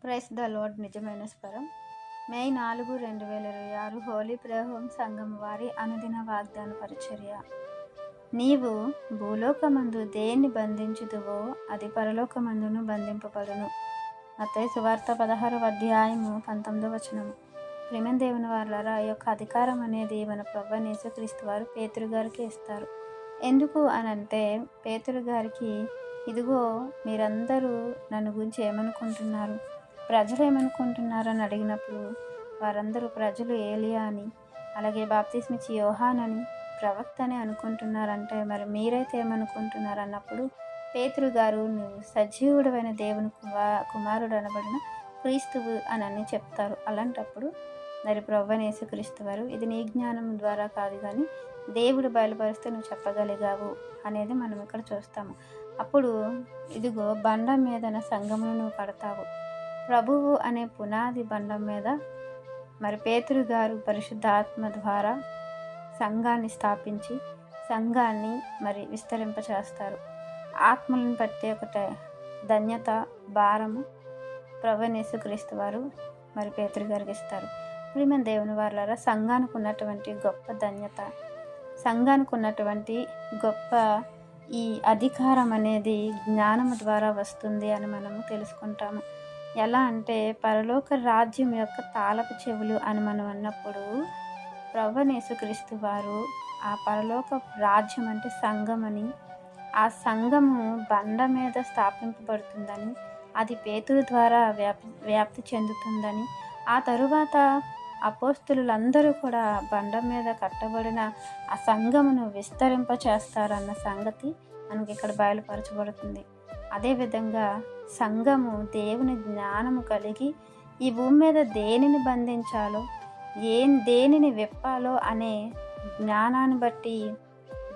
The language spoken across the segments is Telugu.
Price the lord. నిజమైన స్వరం. మే 4, 2026 హోలీ ప్రేయర్ హోమ్ సంఘం వారి అనుదిన వాగ్దాన పరిచర్య. నీవు భూలోకమందు దేన్ని బంధించుదువో అది పరలోకమందును బంధింపబడును. మత్తయి సువార్త 16వ అధ్యాయము 19వ వచనం. ప్రియమైన దేవుని వారలారా, ఈ యొక్క అధికారం అనేది మన ప్రభువైన యేసుక్రీస్తు వారు పేతురు గారికి ఇస్తారు. ఎందుకు అనంటే, పేతురు గారికి ఇదిగో మీరందరూ నన్ను గురించి ఏమనుకుంటున్నారు, ప్రజలు ఏమనుకుంటున్నారు అని అడిగినప్పుడు ప్రజలు ఏలియా అని, అలాగే బాప్తిస్మిచ్చి యోహాన్ అని, ప్రవక్త అని అనుకుంటున్నారంటే మరి మీరైతే ఏమనుకుంటున్నారు అన్నప్పుడు పేతురు గారు నువ్వు సజీవుడైన దేవుని కుమారుడు అనబడిన క్రీస్తువు అని చెప్తారు. అలాంటప్పుడు మరి ప్రభువైన యేసుక్రీస్తు వారు ఇది నీ జ్ఞానం ద్వారా కాదు కానీ దేవుడు బయలుపరిస్తే నువ్వు చెప్పగలిగావు అనేది మనం ఇక్కడ చూస్తాము. అప్పుడు ఇదిగో బండ మీదన సంఘమును నువ్వు కడతావు. ప్రభువు అనే పునాది బండం మీద మరి పేతురు గారు పరిశుద్ధాత్మ ద్వారా సంఘాన్ని స్థాపించి సంఘాన్ని మరి విస్తరింపచేస్తారు. ఆత్మలను బట్టి ఒకటే ధన్యత, భారము ప్రభువైన యేసుక్రీస్తు వారు మరి పేతురు గారికి ఇస్తారు. ప్రియమైన దేవుని వారలారా, సంఘానికి ఉన్నటువంటి గొప్ప ధన్యత, సంఘానికి ఉన్నటువంటి గొప్ప ఈ అధికారం అనేది జ్ఞానము ద్వారా వస్తుంది అని మనము తెలుసుకుంటాము. ఎలా అంటే, పరలోక రాజ్యం యొక్క తాళపు చెవులు అని మనం అన్నప్పుడు ప్రభువైన యేసుక్రీస్తు వారు ఆ పరలోక రాజ్యం అంటే సంఘం అని, ఆ సంఘము బండ మీద స్థాపింపబడుతుందని, అది పేతురు ద్వారా వ్యాప్తి చెందుతుందని, ఆ తరువాత అపోస్తలులందరూ కూడా బండ మీద కట్టబడిన ఆ సంఘమును విస్తరింప చేస్తారన్న సంగతి మనకి ఇక్కడ బయలుపరచబడుతుంది. అదేవిధంగా సంఘము దేవుని జ్ఞానము కలిగి ఈ భూమి మీద దేనిని బంధించాలో, దేనిని విప్పాలో అనే జ్ఞానాన్ని బట్టి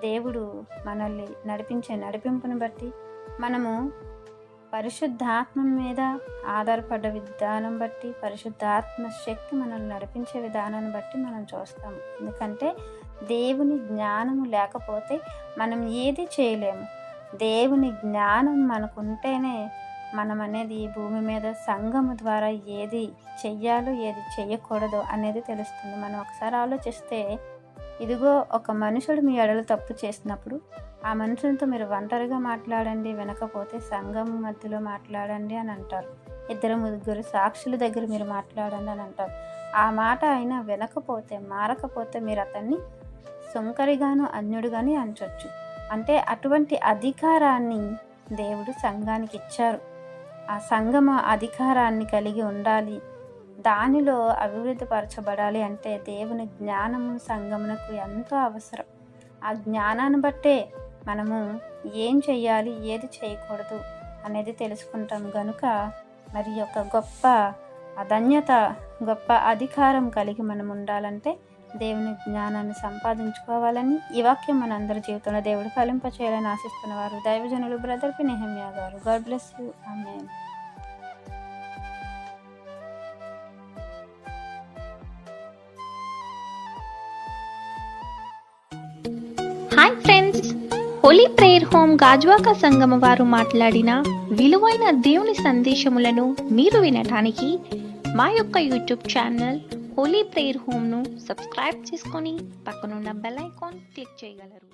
దేవుడు మనల్ని నడిపింపుని బట్టి మనము పరిశుద్ధాత్మ మీద ఆధారపడ్డ విధానం బట్టి, పరిశుద్ధాత్మ శక్తి మనల్ని నడిపించే విధానాన్ని బట్టి మనం చూస్తాము. ఎందుకంటే దేవుని జ్ఞానము లేకపోతే మనం ఏది చేయలేము. దేవుని జ్ఞానం మనకుంటేనే మనం అనేది ఈ భూమి మీద సంఘము ద్వారా ఏది చెయ్యాలో ఏది చెయ్యకూడదో అనేది తెలుస్తుంది. మనం ఒకసారి ఆలోచిస్తే, ఇదిగో ఒక మనుషుడు మీ ఎడల తప్పు చేసినప్పుడు ఆ మనుషులతో మీరు ఒంటరిగా మాట్లాడండి, వినకపోతే సంఘం మధ్యలో మాట్లాడండి అని అంటారు. 2, 3 సాక్షుల దగ్గర మీరు మాట్లాడండి అని అంటారు. ఆ మాట అయినా వినకపోతే, మారకపోతే మీరు అతన్ని సుంకరిగాను అన్యుడుగాని అంచొచ్చు. అంటే అటువంటి అధికారాన్ని దేవుడు సంఘానికి ఇచ్చారు. ఆ సంఘము అధికారాన్ని కలిగి ఉండాలి, దానిలో అభివృద్ధి పరచబడాలి అంటే దేవుని జ్ఞానము సంఘమునకు ఎంతో అవసరం. ఆ జ్ఞానాన్ని బట్టే మనము ఏం చెయ్యాలి, ఏది చేయకూడదు అనేది తెలుసుకుంటాం. గనుక మరి యొక్క గొప్ప ధన్యత, గొప్ప అధికారం కలిగి మనం ఉండాలంటే దేవుని జ్ఞానాన్ని సంపాదించుకోవాలని ఈ వాక్యం మనందరి జీవితంలో దేవుడు ఫలింప చేయాలని ఆశిస్తున్న వారు దైవజనులు బ్రదర్ పి నెహమ్యా గారు. God bless you. Amen. Hi friends, Holi prayer home Gajuwaka సంఘం వారు మాట్లాడిన విలువైన దేవుని సందేశములను మీరు వినటానికి మా యొక్క యూట్యూబ్ ఛానల్ హోలీ ప్రేయర్ హోమ్ను సబ్స్క్రైబ్ చేసుకొని పక్కనున్న బెల్ ఐకాన్ క్లిక్ చేయగలరు.